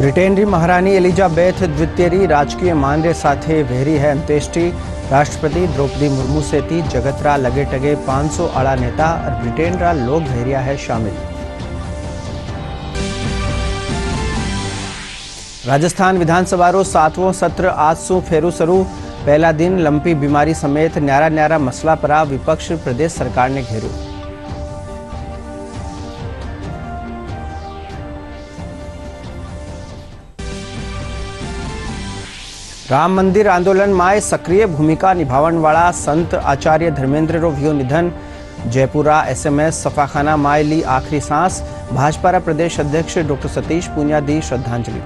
બ્રિટેનની મહારાણી એલિઝાબેથ દ્વિતીયની રાજકીય માનરે સાથે વહેરી है अंत्येष्टि। राष्ट्रपति द्रौपदी मुर्मू सेती जगतरा लगे टगे 500 आला नेता और ब्रिटेन रा लोग वहेरिया है शामिल। राजस्थान विधानसभा रो 7वां सत्र आज सु फेरू शुरू। पहला दिन लंपी बीमारी समेत न्यारा न्यारा मसला पर विपक्ष प्रदेश सरकार ने घेर्यो। राम मंदिर आंदोलन में सक्रिय भूमिका निभावन वाला संत आचार्य धर्मेंद्र रो वियो निधन। जयपुरा SMS सफाखाना में ली आखिरी सांस। भाजपा प्रदेश अध्यक्ष डॉक्टर सतीश पूनिया दी श्रद्धांजलि।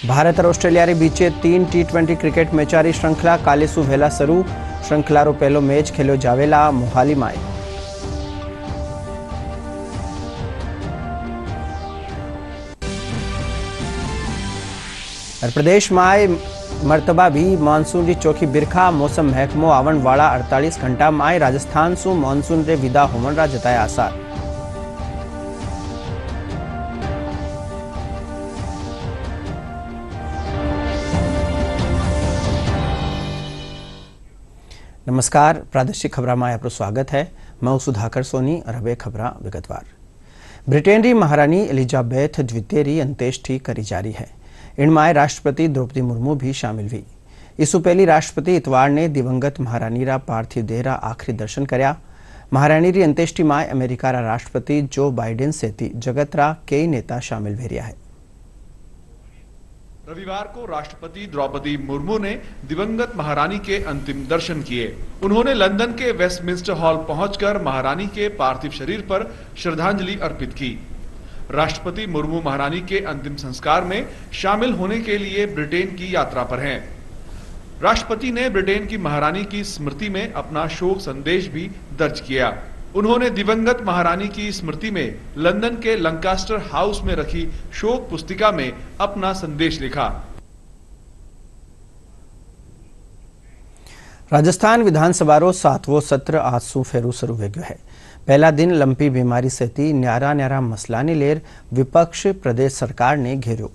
भारत और ऑस्ट्रेलिया रे बीचे 3 T20 क्रिकेट मैचारी श्रृंखला काले सु वहेला शुरू। श्रृंखला रो पहलो मैच खेलो जावेला मोहाली में। प्रदेश में मरतबा भी मानसून की चौखी बिरखा। मौसम महकमो आवन वाला 48 घंटा में राजस्थान सु मानसून रे विदा होवन रा जताया आसार। नमस्कार, प्रादेशिक खबरा में आपका स्वागत है। मैं सुधाकर सोनी और अब खबरा विगतवार। ब्रिटेन की महारानी एलिजाबेथ द्वितीय अंत्येष्टि करी जारी है। इनमें राष्ट्रपति द्रौपदी मुर्मू भी शामिल हुई। इसु पहली राष्ट्रपति इतवार ने दिवंगत महारानी रा पार्थिव देह रा आखिरी दर्शन कर्या। महारानी री अंत्येष्टि में अमेरिका रा राष्ट्रपति जो बाइडेन सेती जगत रा कई नेता शामिल भेरिया है। रविवार को राष्ट्रपति द्रौपदी मुर्मू ने दिवंगत महारानी के अंतिम दर्शन किए। उन्होंने लंदन के वेस्टमिंस्टर हॉल पहुंचकर महारानी के पार्थिव शरीर पर श्रद्धांजलि अर्पित की। राष्ट्रपति मुर्मू महारानी के अंतिम संस्कार में शामिल होने के लिए ब्रिटेन की यात्रा पर हैं। राष्ट्रपति ने ब्रिटेन की महारानी की स्मृति में अपना शोक संदेश भी दर्ज किया। उन्होंने दिवंगत महारानी की स्मृति में लंदन के लंकास्टर हाउस में रखी शोक पुस्तिका में अपना संदेश लिखा। राजस्थान विधानसभा रो 7वां सत्र आज सु फेरू शुरू हो गयो है। पहला दिन लंपी बीमारी सेती न्यारा न्यारा मसला ने लेर विपक्ष प्रदेश सरकार ने घेर्यो।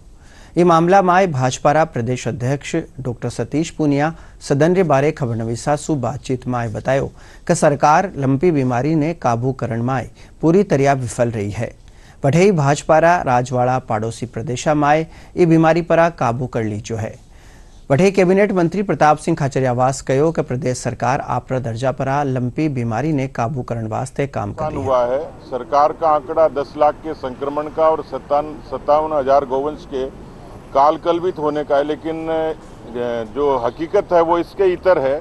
ये मामला में भाजपा प्रदेश अध्यक्ष डॉक्टर सतीश पूनिया सदन रे बारे खबरनवीसा सु बातचीत में बतायो कि सरकार लंपी बीमारी ने काबू करण में पूरी तरह विफल रही है। वढई भाजपा राजवाड़ा पड़ोसी प्रदेशा में ये बीमारी पर काबू कर लीजो है। वढई कैबिनेट मंत्री प्रताप सिंह खाचरियावास कहो कि प्रदेश सरकार आपरा दर्जा पर लंपी बीमारी ने काबू करने वास्ते काम कर रही हुआ है। सरकार का आंकड़ा 10 लाख के संक्रमण का और 57,000 गोवंश के काल कलवित होने का है, लेकिन जो हकीकत है वो इसके इतर है।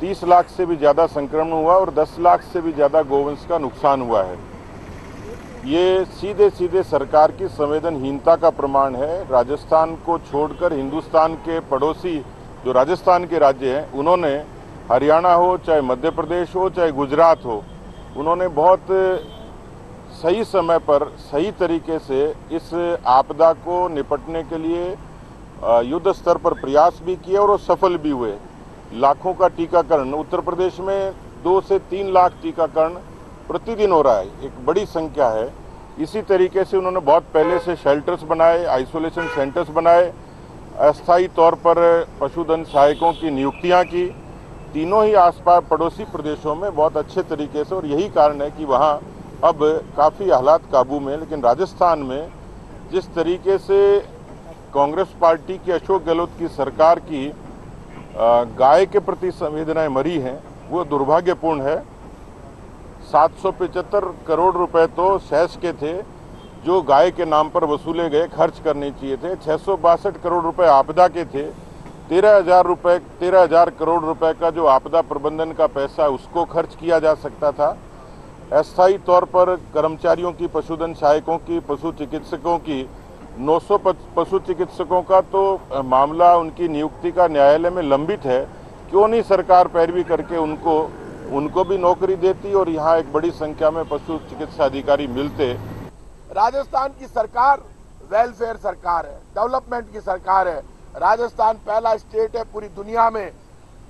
30 लाख से भी ज्यादा संक्रमण हुआ और 10 लाख से भी ज्यादा गोवंश का नुकसान हुआ है। ये सीधे सीधे सरकार की संवेदनहीनता का प्रमाण है। राजस्थान को छोड़कर हिंदुस्तान के पड़ोसी जो राजस्थान के राज्य हैं, उन्होंने हरियाणा हो, चाहे मध्य प्रदेश हो, चाहे गुजरात हो, उन्होंने बहुत सही समय पर सही तरीके से इस आपदा को निपटने के लिए युद्ध स्तर पर प्रयास भी किए और वो सफल भी हुए। लाखों का टीकाकरण उत्तर प्रदेश में 2 से 3 लाख टीकाकरण प्रतिदिन हो रहा है, एक बड़ी संख्या है। इसी तरीके से उन्होंने बहुत पहले से शेल्टर्स बनाए, आइसोलेशन सेंटर्स बनाए, अस्थायी तौर पर पशुधन सहायकों की नियुक्तियां की। तीनों ही आसपास पड़ोसी प्रदेशों में बहुत अच्छे तरीके से, और यही कारण है कि वहां अब काफ़ी हालात काबू में। लेकिन राजस्थान में जिस तरीके से कांग्रेस पार्टी की अशोक गहलोत की सरकार की गाय के प्रति संवेदनाएं मरी हैं, वो दुर्भाग्यपूर्ण है। 775 करोड़ रुपए तो सेस के थे जो गाय के नाम पर वसूले गए, खर्च करने चाहिए थे। 662 करोड़ रुपए आपदा के थे। 13,000 करोड़ रुपए का जो आपदा प्रबंधन का पैसा उसको खर्च किया जा सकता था। अस्थायी तौर पर कर्मचारियों की, पशुधन सहायकों की, पशु चिकित्सकों की 900 पशु चिकित्सकों का तो मामला उनकी नियुक्ति का न्यायालय में लंबित है। क्यों नहीं सरकार पैरवी करके उनको भी नौकरी देती और यहाँ एक बड़ी संख्या में पशु चिकित्सा अधिकारी मिलते। राजस्थान की सरकार वेलफेयर सरकार है, डेवलपमेंट की सरकार है। राजस्थान पहला स्टेट है पूरी दुनिया में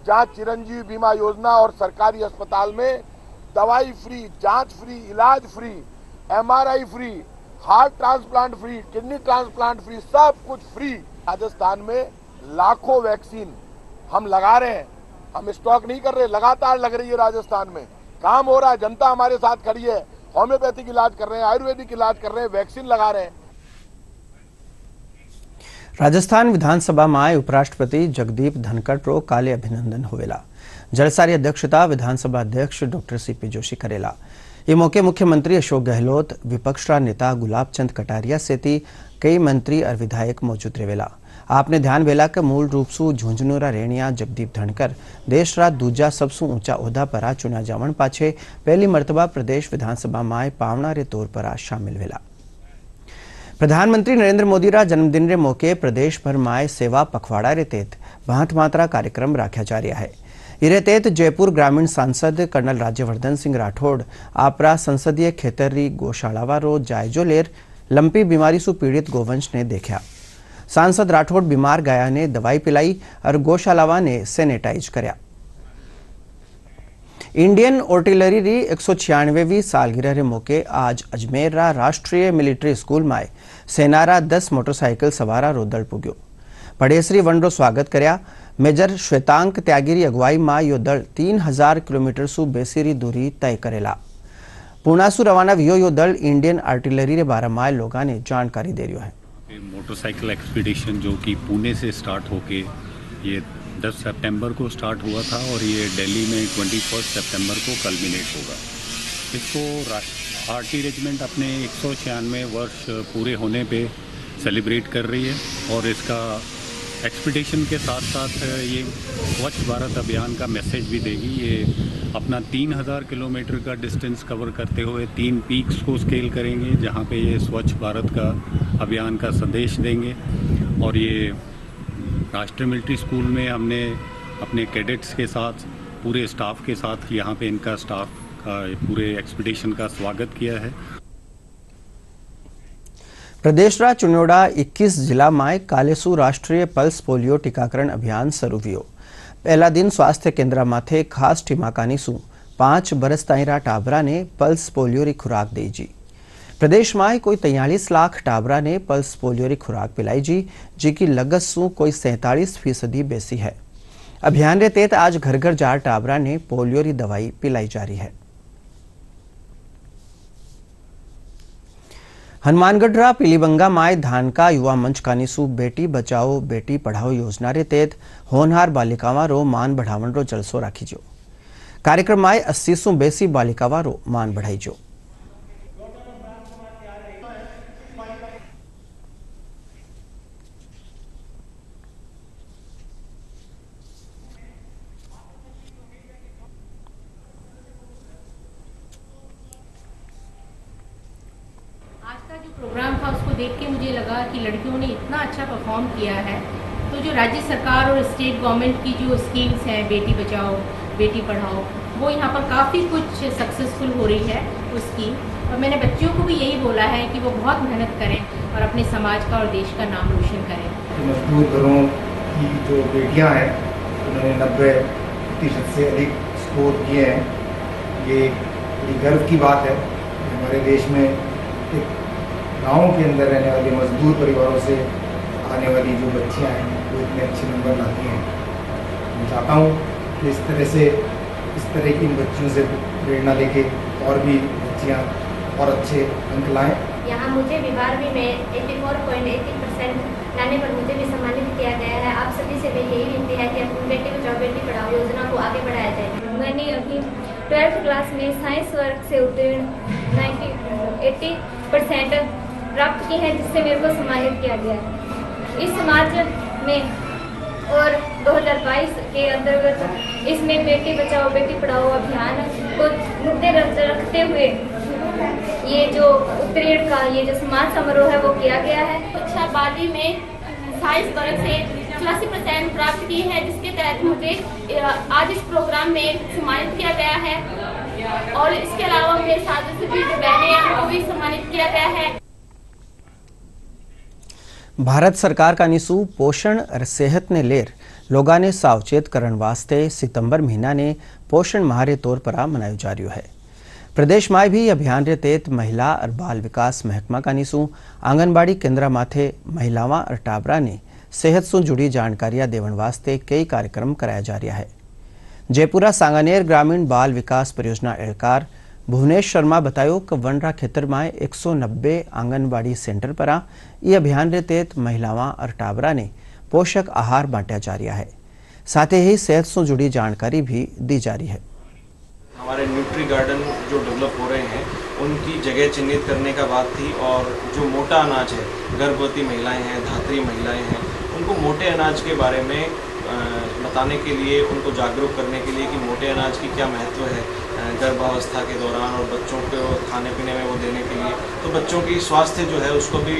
जहाँ चिरंजीवी बीमा योजना और सरकारी अस्पताल में दवाई फ्री, जांच फ्री, इलाज free, MRI free, heart transplant free, kidney transplant free, सब कुछ फ्री। राजस्थान में लाखों वैक्सीन हम लगा रहे हैं, हम स्टॉक नहीं कर रहे, लगातार लग रही है। राजस्थान में काम हो रहा है, जनता हमारे साथ खड़ी है, होम्योपैथिक इलाज कर रहे हैं, आयुर्वेदिक इलाज कर रहे हैं, वैक्सीन लगा रहे हैं। राजस्थान विधानसभा में उपराष्ट्रपति जगदीप धनखड़ काले अभिनंदन होवेला। जलसारी अध्यक्षता विधानसभा अध्यक्ष डॉक्टर CP जोशी करेला। ये मौके मुख्यमंत्री अशोक गहलोत, विपक्ष नेता गुलाबचंद कटारिया सहित कई मंत्री और विधायक मौजूद रहेला। आपने ध्यान वेला के मूल रूप से झुंझुनूरा रेणिया जगदीप धनखड़ देश रा दूजा सबसे ऊंचा ओहदा पर चुना जावन पाछे पहली मरतबा प्रदेश विधानसभा में पावना रे तौर पर शामिल वेला। प्रधानमंत्री नरेंद्र मोदी रा जन्मदिन रे मौके प्रदेश भर में सेवा पखवाड़ा रे तहत भांत मात्रा कार्यक्रम राख्या जा रहा है। इरे तहत जयपुर ग्रामीण सांसद कर्नल राज्यवर्धन सिंह राठौड़ आपरा संसदीय खेतरी गौशालावा रो जायजो लेर लंपी बीमारी से पीड़ित गोवंश ने देखा। सांसद राठौड़ बीमार गाया ने दवाई पिलाई और गौशालावा ने सैनिटाइज करया। इंडियन आर्टिलरी री 196वीं सालगिरह रे मौके आज अजमेर रा राष्ट्रीय मिलिट्री स्कूल में सेनारा 10 मोटरसाइकिल सवारा रो दल पुग्यो। पड़ेसरी वन रो स्वागत करया। मेजर श्वेतांक त्यागी अगुवाई में यो दल 3000 किलोमीटर सु बेसी री दूरी तय करेला। पूना सु रवाना वियो यो दल इंडियन आर्टिलरी रे बारे में लोगों ने जानकारी दे रहा है। मोटरसाइकिल एक्सपीडिशन जो कि पुणे से स्टार्ट होके ये 10 सितंबर को स्टार्ट हुआ था और ये दिल्ली में 21 सितंबर को कल्मिनेट होगा। इसको आरटी रेजिमेंट अपने 196 वर्ष पूरे होने पे सेलिब्रेट कर रही है और इसका एक्सपीडिशन के साथ साथ ये स्वच्छ भारत अभियान का मैसेज भी देगी। ये अपना 3000 किलोमीटर का डिस्टेंस कवर करते हुए 3 पीक्स को स्केल करेंगे जहाँ पे ये स्वच्छ भारत का अभियान का संदेश देंगे। और ये राष्ट्रीय मिलिट्री स्कूल में हमने अपने कैडेट्स के साथ पूरे स्टाफ के साथ यहाँ पे इनका स्टाफ का पूरे एक्सपीडिशन का स्वागत किया है। प्रदेश रा चुनियोड़ा 21 जिला में कालेसु राष्ट्रीय पल्स पोलियो टीकाकरण अभियान शुरू हुयो। पहला दिन स्वास्थ्य केंद्र माथे खास टीमाकानी सु 5 बरस ताईरा टाबरा ने पल्स पोलियो री खुराक दी जी। प्रदेश में कोई 43 लाख टाबरा ने पल्स पोलियो री खुराक पिलाई जी, जिकी लगत सु कोई 47% बेसी है। अभियान रे तहत आज घर घर जार टाबरा ने पोलियो री दवाई पिलाई जा रही है। हनुमानगढ़ रा पीलीबंगा माय धान का युवा मंच कानीसु बेटी बचाओ बेटी पढ़ाओ योजना रे तहत होनहार बालिकावां रो मान बढ़ावण रो जलसो राखी जो। कार्यक्रम में 80 बेसी बालिकावां रो मान बढ़ाई जो। प्रोग्राम था उसको देख के मुझे लगा कि लड़कियों ने इतना अच्छा परफॉर्म किया है, तो जो राज्य सरकार और स्टेट गवर्नमेंट की जो स्कीम्स हैं बेटी बचाओ बेटी पढ़ाओ, वो यहाँ पर काफ़ी कुछ सक्सेसफुल हो रही है उसकी। और मैंने बच्चियों को भी यही बोला है कि वो बहुत मेहनत करें और अपने समाज का और देश का नाम रोशन करें। मजदूर घरों की जो बेटियाँ हैं उन्होंने 90% से अधिक स्कोर किए हैं। ये बड़ी गर्व की बात है। हमारे देश में एक गाँव के अंदर रहने वाली मजदूर परिवारों से आने वाली जो बच्चियां हैं वो इतने अच्छे नंबर लाती हैं। मैं चाहता हूँ कि इस तरह की इन बच्चियों से प्रेरणा लेके और भी बच्चियां और अच्छे अंक लाएं। यहाँ मुझे विभाग में 84.80% लाने पर मुझे भी सम्मानित किया गया है। आप सभी से मेरी यही विनती है कि अपनी बेटी बचाओ बेटी पढ़ाओ योजना को आगे बढ़ाया जाए। मैंने अभी 12th क्लास में साइंस वर्ग से उत्तीर्ण 80% प्राप्त की है, जिससे मेरे को सम्मानित किया गया है। इस समाज में और 2022 के अंतर्गत इसमें बेटी बचाओ बेटी पढ़ाओ अभियान को मुद्दे रखते हुए ये जो उत्तीर्ण का ये जो सम्मान समारोह है वो किया गया है। कक्षा 12वीं में साइंस वर्ग से 84% प्राप्त की है, जिसके तहत मुझे आज इस प्रोग्राम में सम्मानित किया गया है। और इसके अलावा मेरे साथ सभी जो बहनें हैं उनको भी सम्मानित किया गया है। भारत सरकार का निसू पोषण और सेहत ने लेर लोगों ने सावचेत करण वास्ते सितंबर महीना ने पोषण माह रे तौर पर मनायो जा रहा है। प्रदेश में भी अभियान रे तहत महिला और बाल विकास महकमा का निसू आंगनबाड़ी केंद्र माथे महिलावां और टाबरा ने सेहत से जुड़ी जानकारियां देवन वास्ते कई कार्यक्रम कराया जा रहा है। जयपुरा सांगानेर ग्रामीण बाल विकास परियोजना एहलकार भुवनेश शर्मा बतायो कि वनरा खेतर में 190 आंगनबाड़ी सेंटर पर यह अभियान के तहत महिलावां और टाबरा ने पोषक आहार बांटा जा रहा है। साथ ही सेहत से जुड़ी जानकारी भी दी जा रही है। हमारे न्यूट्री गार्डन जो डेवलप हो रहे हैं उनकी जगह चिन्हित करने का बात थी, और जो मोटा अनाज है, गर्भवती महिलाएं हैं, धात्री महिलाएं हैं, उनको मोटे अनाज के बारे में बताने के लिए, उनको जागरूक करने के लिए कि मोटे अनाज की क्या महत्व है गर्भावस्था के दौरान और बच्चों को खाने पीने में वो देने के लिए, तो बच्चों की स्वास्थ्य जो है उसको भी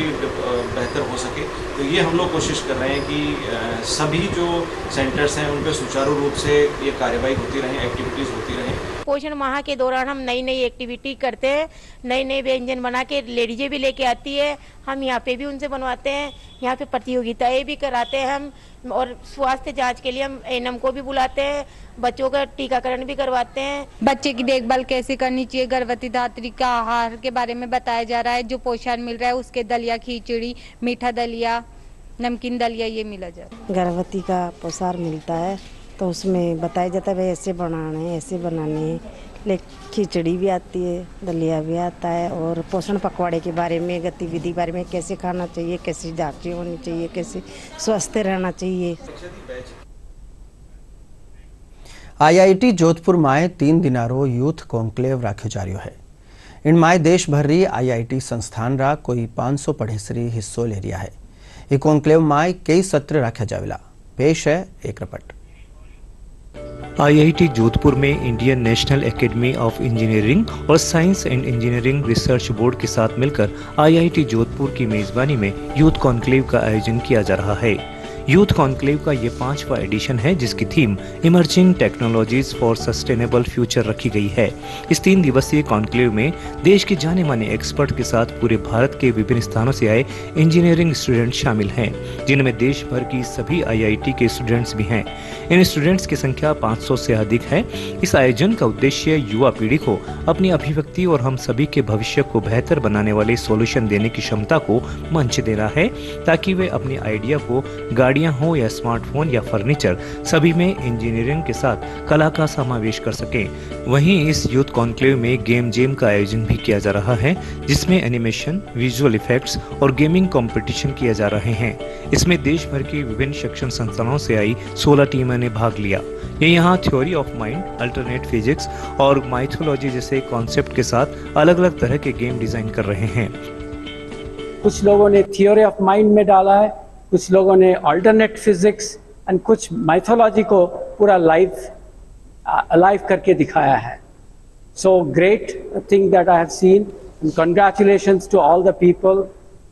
बेहतर हो सके। तो ये हम लोग कोशिश कर रहे हैं कि सभी जो सेंटर्स हैं उन पर सुचारू रूप से ये कार्यवाही होती रहे, एक्टिविटीज़ होती रहें। पोषण माह के दौरान हम नई नई एक्टिविटी करते हैं, नए नए व्यंजन बना के लेडीजें भी लेके आती है, हम यहाँ पे भी उनसे बनवाते हैं, यहाँ पे प्रतियोगिताएं भी कराते हैं हम, और स्वास्थ्य जांच के लिए हम एएनएम को भी बुलाते हैं, बच्चों का टीकाकरण भी करवाते हैं। बच्चे की देखभाल कैसे करनी चाहिए, गर्भवती धात्री का आहार के बारे में बताया जा रहा है, जो पोषण मिल रहा है उसके दलिया, खिचड़ी, मीठा दलिया, नमकीन दलिया ये मिला जाता है। गर्भवती का पोषण मिलता है तो उसमें बताया जाता है भाई ऐसे बनाना है, ऐसे बनाने है, खिचड़ी भी आती है, दलिया भी आता है, और पोषण पखवाड़े के बारे में, गतिविधि बारे में, कैसे खाना चाहिए, कैसी जांचें होनी चाहिए, कैसे स्वस्थ रहना चाहिए। IIT जोधपुर में 3 दिनारो यूथ कॉन्क्लेव राख्यो जा रह्यो है। इनमें देश भर री IIT संस्थान रा कोई 500 पढ़ेसरी हिस्सो ले रहा है। ये कॉन्क्लेव में कई सत्र राख्या जावेला। पेश है एक रिपोर्ट। IIT जोधपुर में Indian national academy of engineering और science and engineering research board के साथ मिलकर IIT जोधपुर की मेजबानी में यूथ कॉन्क्लेव का आयोजन किया जा रहा है। यूथ कॉन्क्लेव का ये 5वां एडिशन है, जिसकी theme emerging technologies for sustainable future रखी गई है। इस 3 दिवसीय कॉन्क्लेव में देश के जाने माने एक्सपर्ट के साथ पूरे भारत के विभिन्न स्थानों से आए इंजीनियरिंग स्टूडेंट शामिल हैं, जिनमें देश भर की सभी IIT के स्टूडेंट्स भी हैं। इन स्टूडेंट्स की संख्या 500 से अधिक है। इस आयोजन का उद्देश्य युवा पीढ़ी को अपनी अभिव्यक्ति और हम सभी के भविष्य को बेहतर बनाने वाले सॉल्यूशन देने की क्षमता को मंच देना है, ताकि वे अपनी आइडिया को गाड़ियां हो या स्मार्टफोन या फर्नीचर, सभी में इंजीनियरिंग के साथ कला का समावेश कर सकें। वहीं इस यूथ कॉन्क्लेव में गेम जेम का आयोजन भी किया जा रहा है, जिसमें एनिमेशन, विजुअल इफेक्ट्स और गेमिंग कंपटीशन किए जा रहे हैं। इसमें देश भर की विभिन्न शिक्षण संस्थानों से आई 16 टीमों ने भाग लिया। ये यहाँ theory of mind, alternate physics और माइथोलॉजी जैसे कॉन्सेप्ट के साथ अलग अलग तरह के गेम डिजाइन कर रहे हैं। कुछ लोगों ने थ्योरी ऑफ माइंड में डाला है, कुछ लोगों ने अल्टरनेट फिजिक्स एंड कुछ माइथोलॉजी को पूरा लाइव करके दिखाया है। So great thing that I have seen, and congratulations to all the people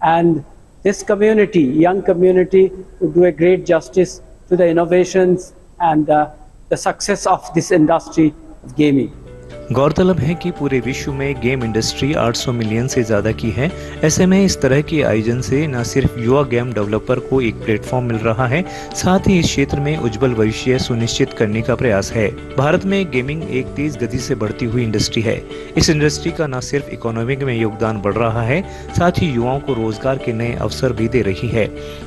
and this community, young community, to do a great justice to the innovations and the success of this industry of gaming. गौरतलब है कि पूरे विश्व में game industry 800 million से ज्यादा की है। ऐसे में इस तरह के आयोजन से न सिर्फ युवा गेम डेवलपर को एक प्लेटफॉर्म मिल रहा है, साथ ही इस क्षेत्र में उज्जवल भविष्य सुनिश्चित करने का प्रयास है। भारत में गेमिंग एक तेज गति से बढ़ती हुई इंडस्ट्री है। इस इंडस्ट्री का न सिर्फ इकोनॉमी में योगदान बढ़ रहा है, साथ ही युवाओं को रोजगार के नए अवसर भी दे रही है।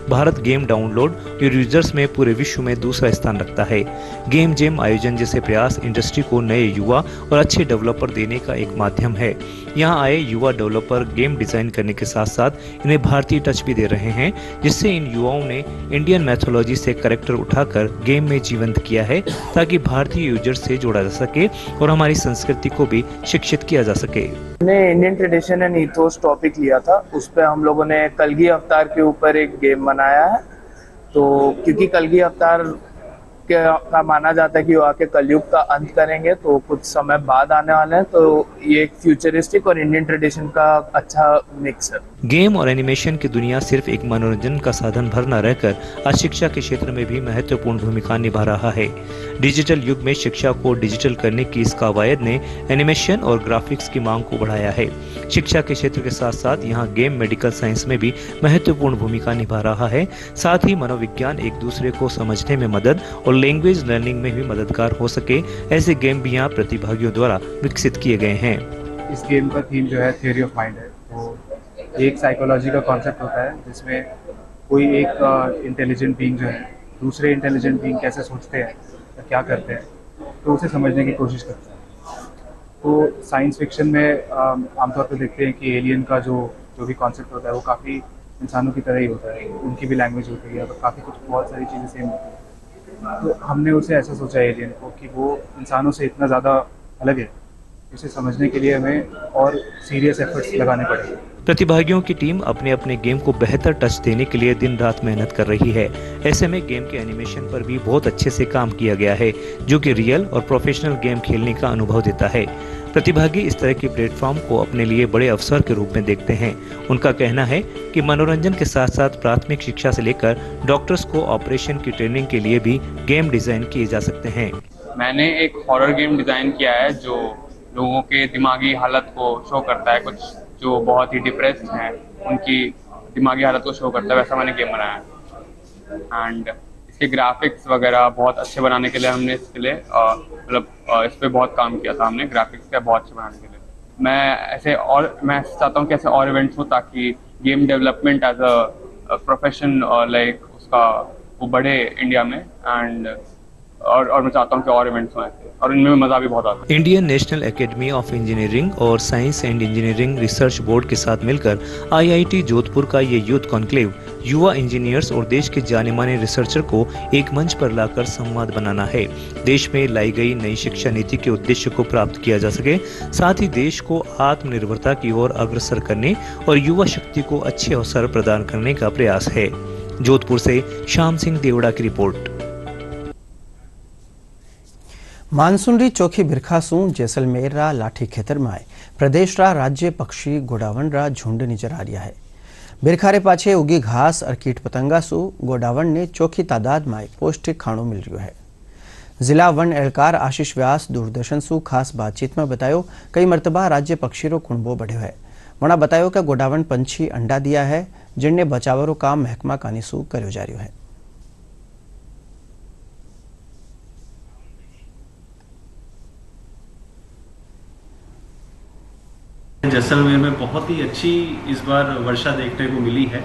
भारत गेम डाउनलोड और यूजर्स में पूरे विश्व में दूसरा स्थान रखता है। गेम जेम आयोजन जैसे प्रयास इंडस्ट्री को नए युवा और अच्छे डेवलपर देने का एक माध्यम है। यहाँ आए युवा डेवलपर गेम डिजाइन करने के साथ साथ इन्हें भारतीय टच भी दे रहे हैं, जिससे इन युवाओं ने इंडियन मैथोलॉजी से कैरेक्टर उठाकर गेम में जीवंत किया है, ताकि भारतीय यूजर से जोड़ा जा सके और हमारी संस्कृति को भी शिक्षित किया जा सके। हमने Indian tradition and ethos topic लिया था, उस पर हम लोगों ने कलगी अवतार के ऊपर एक गेम बनाया है। तो क्योंकि कलगी अवतार का माना जाता है कि वो आके कलयुग का अंत करेंगे, तो कुछ समय बाद आने वाले हैं, तो ये एक फ्यूचरिस्टिक और इंडियन ट्रेडिशन का अच्छा मिक्स है। गेम और एनिमेशन की दुनिया सिर्फ एक मनोरंजन का साधन भर न रहकर आज शिक्षा के क्षेत्र में भी महत्वपूर्ण भूमिका निभा रहा है। डिजिटल युग में शिक्षा को डिजिटल करने की इस कवायद ने एनिमेशन और ग्राफिक्स की मांग को बढ़ाया है। शिक्षा के क्षेत्र के साथ साथ यहाँ गेम मेडिकल साइंस में भी महत्वपूर्ण भूमिका निभा रहा है। साथ ही मनोविज्ञान एक दूसरे को समझने में मदद और लैंग्वेज लर्निंग में भी मददगार हो सके, ऐसे गेम भी यहाँ प्रतिभागियों द्वारा विकसित किए गए हैं। इस गेम का थीम जो है थ्योरी ऑफ माइंड है। तो एक साइकोलॉजी का कॉन्सेप्ट होता है जिसमें कोई एक इंटेलिजेंट बीइंग जो है दूसरे इंटेलिजेंट बीइंग कैसे सोचते हैं या क्या करते हैं, तो उसे समझने की कोशिश करता है। तो साइंस फिक्शन में आमतौर पर देखते हैं कि एलियन का जो भी कॉन्सेप्ट होता है वो काफ़ी इंसानों की तरह ही होता है, उनकी भी लैंग्वेज होती है, तो काफ़ी कुछ बहुत सारी चीज़ें सेम होती हैं। तो हमने उसे ऐसा सोचा एलियन को कि वो इंसानों से इतना ज़्यादा अलग है, उसे समझने के लिए हमें और सीरियस एफर्ट्स लगाने पड़ेंगे। प्रतिभागियों की टीम अपने अपने गेम को बेहतर टच देने के लिए दिन रात मेहनत कर रही है। ऐसे में गेम के एनिमेशन पर भी बहुत अच्छे से काम किया गया है, जो कि रियल और प्रोफेशनल गेम खेलने का अनुभव देता है। प्रतिभागी इस तरह के प्लेटफॉर्म को अपने लिए बड़े अवसर के रूप में देखते हैं। उनका कहना है कि मनोरंजन के साथ साथ प्राथमिक शिक्षा से लेकर डॉक्टर्स को ऑपरेशन की ट्रेनिंग के लिए भी गेम डिजाइन किए जा सकते हैं। मैंने एक हॉरर गेम डिजाइन किया है जो लोगों के दिमागी हालत को शो करता है। कुछ जो बहुत ही डिप्रेस्ड हैं उनकी दिमागी हालत को शो करता है, वैसा मैंने गेम बनाया है। एंड इसके ग्राफिक्स वगैरह बहुत अच्छे बनाने के लिए हमने इसके लिए मतलब इस पर बहुत काम किया था हमने, ग्राफिक्स का बहुत अच्छे बनाने के लिए। मैं चाहता हूँ कि ऐसे और इवेंट्स हो ताकि game development as a profession like उसका वो बढ़े इंडिया में। एंड और मैं चाहता हूँ कि और इवेंट्स हों ऐसे, और इनमें मज़ा भी बहुत आता है। Indian national academy of engineering और science and engineering research board के साथ मिलकर IIT जोधपुर का ये यूथ कॉन्क्लेव युवा इंजीनियर्स और देश के जाने माने रिसर्चर को एक मंच पर लाकर संवाद बनाना है। देश में लाई गई नई शिक्षा नीति के उद्देश्य को प्राप्त किया जा सके, साथ ही देश को आत्मनिर्भरता की ओर अग्रसर करने और युवा शक्ति को अच्छे अवसर प्रदान करने का प्रयास है। जोधपुर से श्याम सिंह देवड़ा की रिपोर्ट। मानसून चोखी बिरखासू जैसलमेर लाठी खेतर में प्रदेश राज्य पक्षी गोडावन झुंड नजर आ रहा है। बिरखारे पाछे उगी घास और कीट पतंगा सु गोडावन ने चोखी तादाद में पौष्टिक खाणो मिल रहा है। जिला वन एहलकार आशीष व्यास दूरदर्शन सु खास बातचीत में बतायो कई मरतबा राज्य पक्षी रो कुंबो बढ़्यो है। वणा बतायो कि गोडावन पंछी अंडा दिया है, जिनने बचावरो काम महकमा कानी सु कर्यो जा रह्यो है। जैसलमेर में बहुत ही अच्छी इस बार वर्षा देखने को मिली है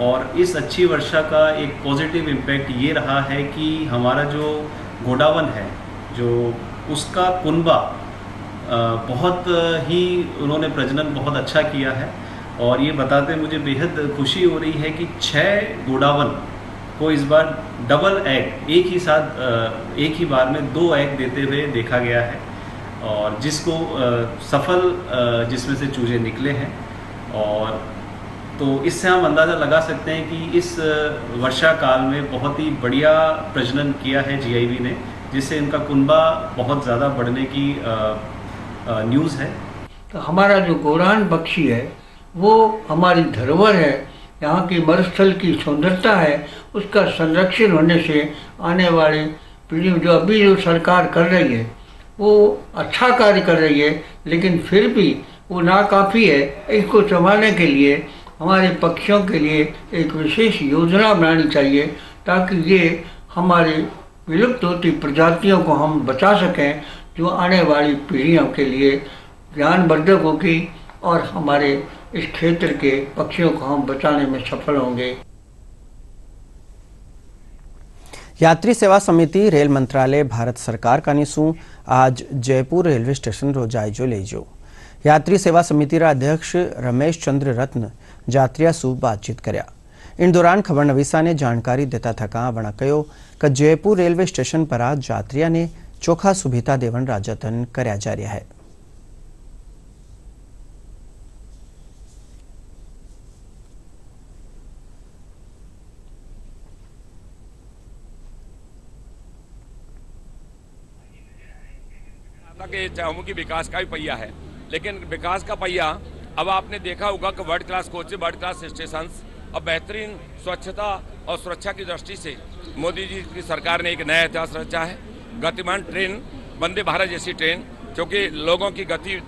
और इस अच्छी वर्षा का एक पॉजिटिव इम्पैक्ट ये रहा है कि हमारा जो गोडावन है जो उसका कुनबा बहुत ही उन्होंने प्रजनन बहुत अच्छा किया है। और ये बताते मुझे बेहद खुशी हो रही है कि 6 गोडावन को इस बार डबल एग एक ही बार में 2 एग देते हुए देखा गया है, और जिसको सफल जिसमें से चूजे निकले हैं। और तो इससे हम अंदाज़ा लगा सकते हैं कि इस वर्षा काल में बहुत ही बढ़िया प्रजनन किया है GIB ने, जिससे इनका कुनबा बहुत ज़्यादा बढ़ने की न्यूज़ है। तो हमारा जो गोडावन पक्षी है वो हमारी धरोहर है, यहाँ की मरुस्थल की सुंदरता है, उसका संरक्षण होने से आने वाली पीढ़ी जो अभी जो सरकार कर रही है वो अच्छा कार्य कर रही है, लेकिन फिर भी वो नाकाफ़ी है। इसको संभालने के लिए हमारे पक्षियों के लिए एक विशेष योजना बनानी चाहिए ताकि ये हमारे विलुप्त होती प्रजातियों को हम बचा सकें, जो आने वाली पीढ़ियों के लिए ज्ञानवर्धक होगी और हमारे इस क्षेत्र के पक्षियों को हम बचाने में सफल होंगे। यात्री सेवा समिति रेल मंत्रालय भारत सरकार का निसू आज जयपुर रेलवे स्टेशन रो जायजो लेजो। यात्री सेवा समिति रा अध्यक्ष रमेश चंद्र रत्न यात्रिया सु बातचीत कर्या। इन दौरान खबरनवीसा ने जानकारी देता थका वणा कहो कि जयपुर रेलवे स्टेशन पर आज यात्रिया ने चोखा सुविधा देवन रा जतन कर्या जा रह्या है। कि चहुमुखी विकास का भी पहिया है, लेकिन विकास का पहिया अब आपने देखा होगा कि world class coaches, world class stations और बेहतरीन स्वच्छता और सुरक्षा की दृष्टि से मोदी जी की सरकार ने एक नया इतिहास रचा है। गतिमान ट्रेन, वंदे भारत जैसी ट्रेन, क्योंकि लोगों की गति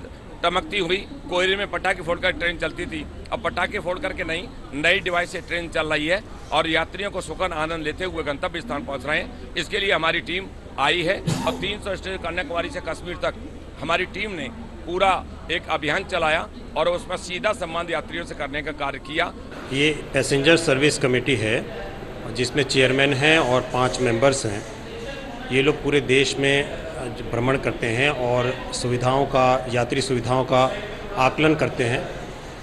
टमकती हुई कोयले में पटाखे फोड़कर ट्रेन चलती थी, अब पटाखे फोड़ करके नहीं, नई डिवाइस से ट्रेन चल रही है और यात्रियों को सुखद आनंद लेते हुए गंतव्य स्थान पहुंच रहे हैं। इसके लिए हमारी टीम आई है और 300 स्टेशन कन्याकुमारी से कश्मीर तक हमारी टीम ने पूरा एक अभियान चलाया और उसमें सीधा संबंध यात्रियों से करने का कार्य किया। ये पैसेंजर सर्विस कमेटी है जिसमें चेयरमैन हैं और 5 मेंबर्स हैं। ये लोग पूरे देश में भ्रमण करते हैं और सुविधाओं का, यात्री सुविधाओं का आकलन करते हैं।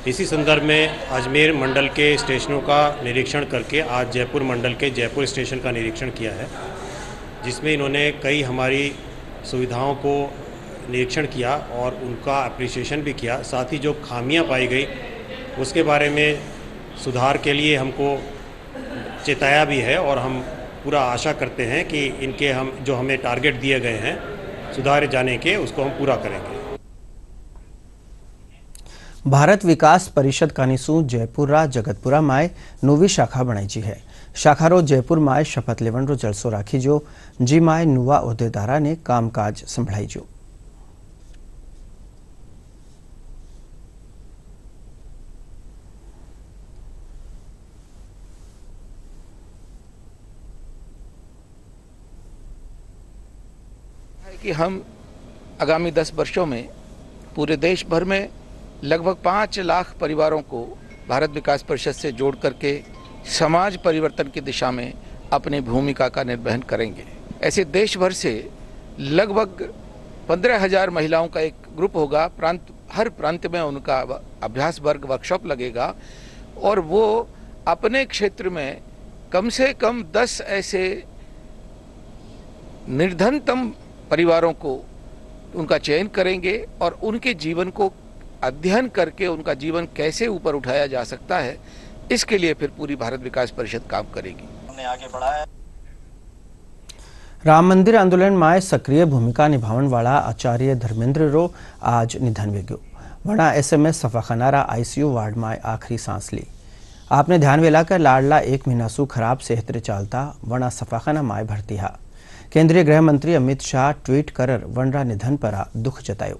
इसी संदर्भ में अजमेर मंडल के स्टेशनों का निरीक्षण करके आज जयपुर मंडल के जयपुर स्टेशन का निरीक्षण किया है, जिसमें इन्होंने कई हमारी सुविधाओं को निरीक्षण किया और उनका अप्रिसिएशन भी किया। साथ ही जो खामियां पाई गई उसके बारे में सुधार के लिए हमको चेताया भी है और हम पूरा आशा करते हैं कि इनके जो हमें टारगेट दिए गए हैं सुधारे जाने के, उसको हम पूरा करेंगे। भारत विकास परिषद कानिसू जयपुरा जगतपुरा माय नवी शाखा बनाई है। शाखारो जयपुर माय शपथ लेवनरो जलसो राखीजो, जी माय नुवा ओहदेदारा ने कामकाज संभाळीजो। कि हम आगामी 10 वर्षों में पूरे देश भर में लगभग 5 लाख परिवारों को भारत विकास परिषद से जोड़ करके समाज परिवर्तन की दिशा में अपनी भूमिका का निर्वहन करेंगे। ऐसे देश भर से लगभग 15,000 महिलाओं का एक ग्रुप होगा। हर प्रांत में उनका अभ्यास वर्ग वर्कशॉप लगेगा और वो अपने क्षेत्र में कम से कम 10 ऐसे निर्धनतम परिवारों को उनका चयन करेंगे और उनके जीवन को अध्ययन करके उनका जीवन कैसे ऊपर उठाया जा सकता है, इसके लिए फिर पूरी भारत विकास परिषद काम करेगी। हमने आगे बढ़ाया। राम मंदिर आंदोलन में सक्रिय भूमिका निभावन वाला आचार्य धर्मेंद्र रो आज निधन वेग्यो। वणा SMS सफाखानारा ICU वार्ड में आखिरी सांस ली। आपने ध्यान वेला कर लाडला 1 महीना सु खराब सेहत चालता वणा सफाखाना में भर्ती हा। केंद्रीय गृह मंत्री अमित शाह ट्वीट कर वनरा निधन पर दुख जतायो।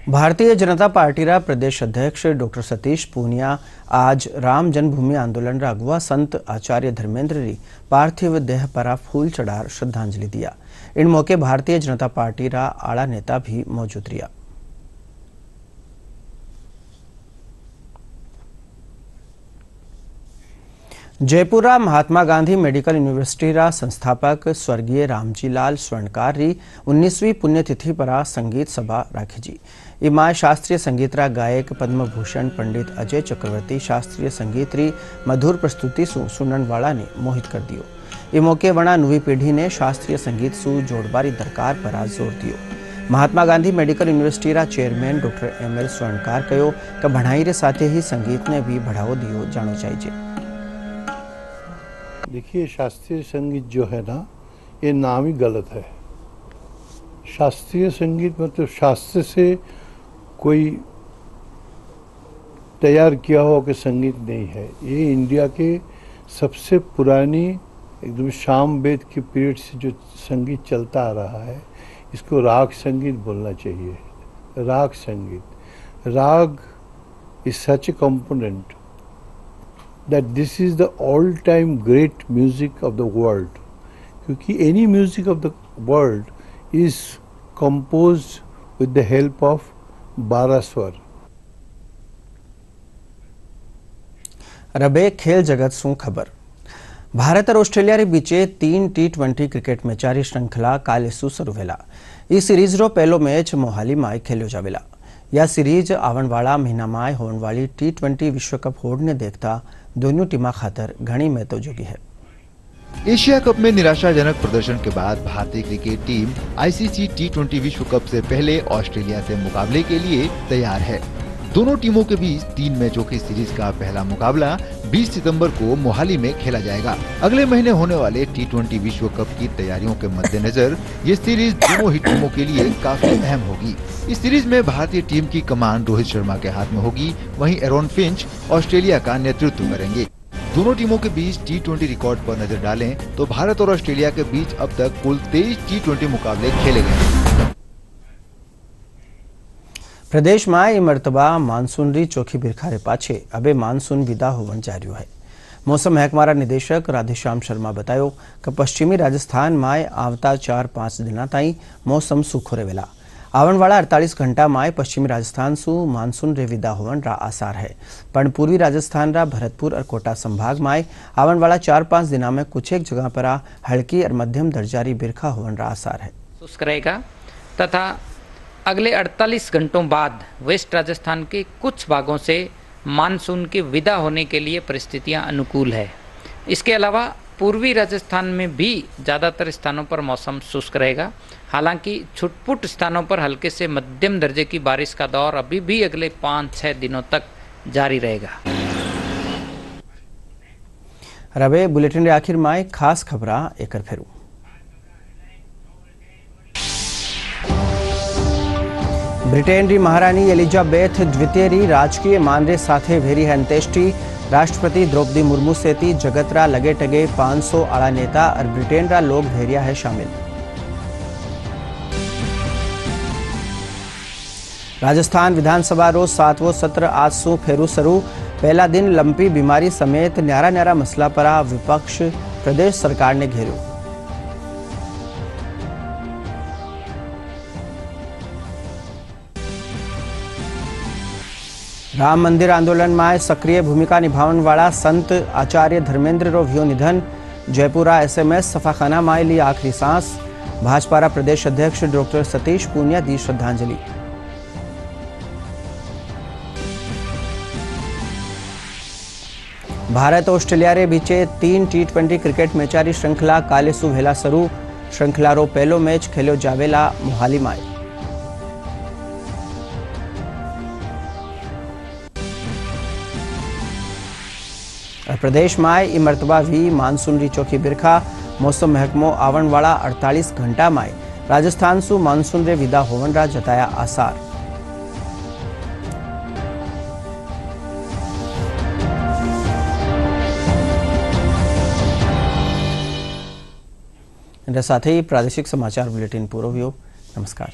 भारतीय जनता पार्टी रा प्रदेश अध्यक्ष डॉक्टर सतीश पूनिया आज राम जन्मभूमि आंदोलन रा अगुवा संत आचार्य धर्मेंद्र री पार्थिव देह पर फूल चढ़ार श्रद्धांजलि दिया। इन मौके भारतीय जनता पार्टी रा आला नेता भी मौजूद रहा। जयपुरा महात्मा गांधी मेडिकल यूनिवर्सिटी रा संस्थापक स्वर्गीय रामजी लाल स्वर्णकार री 19वीं पुण्यतिथि पर संगीत सभा राखी जी। इमाय शास्त्रीय संगीत रा गायक पद्म भूषण पंडित अजय चक्रवर्ती शास्त्रीय संगीत री मधुर प्रस्तुति सु सुनन वाला ने मोहित कर दियो। ये मौके वणा नवी पीढ़ी ने शास्त्रीय संगीत सु जोड़बारी दरकार पर जोर दियो। महात्मा गांधी मेडिकल यूनिवर्सिटी रा चेयरमैन डॉक्टर ML स्वर्णकार कहो कि बढ़ाई रे साथे ही संगीत ने भी बढ़ावो दियो जानो चाहिए। देखिए, शास्त्रीय संगीत जो है ना, ये नाम ही गलत है। शास्त्रीय संगीत मतलब शास्त्र से कोई तैयार किया हो कि संगीत नहीं है। ये इंडिया के सबसे पुरानी एकदम शाम वेद के पीरियड से जो संगीत चलता आ रहा है, इसको राग संगीत बोलना चाहिए। राग संगीत, राग is such A component that this is the all-time great music of the world, क्योंकि any music of the world is composed with the help of 12 स्वर। रबे खेल जगत सु खबर। भारत और ऑस्ट्रेलिया रे बीचे 3 T20 क्रिकेट मैचारी श्रृंखला काले सु शुरू वेला। इस सीरीज रो पहलो मैच मोहाली में खेलो जावेला। यह सीरीज आवन वाला महीना में होने वाली T20 विश्व कप होड़ ने देखता दोनों टीमा खातर घनी महत्वजोगी है। एशिया कप में निराशाजनक प्रदर्शन के बाद भारतीय क्रिकेट टीम ICC T20 विश्व कप से पहले ऑस्ट्रेलिया से मुकाबले के लिए तैयार है। दोनों टीमों के बीच 3 मैचों की सीरीज का पहला मुकाबला 20 सितंबर को मोहाली में खेला जाएगा। अगले महीने होने वाले T20 विश्व कप की तैयारियों के मद्देनजर ये सीरीज दोनों ही टीमों के लिए काफी अहम होगी। इस सीरीज में भारतीय टीम की कमान रोहित शर्मा के हाथ में होगी, वहीं एरॉन फिंच ऑस्ट्रेलिया का नेतृत्व करेंगे। दोनों टीमों के बीच T20 रिकॉर्ड पर नजर डालें तो भारत और ऑस्ट्रेलिया के बीच अब तक कुल 23 T20 मुकाबले खेले गए। प्रदेश में ई मरतबा मानसून री चोखी बिरखारे पाछे अबे मानसून विदा होवन जार्यो है। मौसम महकमारा निदेशक राधेश्याम शर्मा बतायो कि पश्चिमी राजस्थान में आवता 4-5 दिना ताई मौसम सूखो रहेला। आवणवाला 48 घंटा में पश्चिमी राजस्थान सु मानसून रे विदा होवन रा आसार है, पण पूर्वी राजस्थान रा भरतपुर और कोटा संभाग में आवणवाला 4-5 दिना में कुछ एक जगह पर हल्की और मध्यम दर्जारी बिरखा होवन रा आसार है। शुष्क रहेगा तथा अगले 48 घंटों बाद वेस्ट राजस्थान के कुछ भागों से मानसून के विदा होने के लिए परिस्थितियां अनुकूल है। इसके अलावा पूर्वी राजस्थान में भी ज़्यादातर स्थानों पर मौसम शुष्क रहेगा। हालांकि छुटपुट स्थानों पर हल्के से मध्यम दर्जे की बारिश का दौर अभी भी अगले 5-6 दिनों तक जारी रहेगा। रवे बुलेटिन रे आखिर में खास खबरा एकर फेरू। ब्रिटेन री महारानी एलिजाबेथ द्वितीय री राजकीय मानरे साथे भेरी है अंत्येष्टि। राष्ट्रपति द्रौपदी मुर्मू सेती जगतरा लगे टगे 500 आला नेता और ब्रिटेन रा लोग भेरिया है शामिल। राजस्थान विधानसभा रो 7वां सत्र आज सु फेरू शुरू। पहला दिन लंपी बीमारी समेत न्यारा न्यारा मसला पर विपक्ष प्रदेश सरकार ने घेर्यो। राम मंदिर आंदोलन में सक्रिय भूमिका निभावन वाला संत आचार्य धर्मेंद्र रो व्यो निधन। जयपुरा SMS सफाखाना में ली आखिरी सांस। भाजपा प्रदेश अध्यक्ष डॉक्टर सतीश पूनिया दी श्रद्धांजलि। भारत ऑस्ट्रेलिया रे बीचे 3 T20 क्रिकेट मैचारी श्रृंखला काले सु वेला शुरू। श्रृंखला रो पहलो मैच खेलो जावेला मोहाली में। प्रदेश में ई मरतबा भी मानसून री चौकी बिरखा। मौसम महकमो आवण वाला 48 घंटा में राजस्थान सु मानसून रे विदा होवन रा जताया आसार। साथ ही प्रादेशिक समाचार बुलेटिन पूरो हुयो। नमस्कार।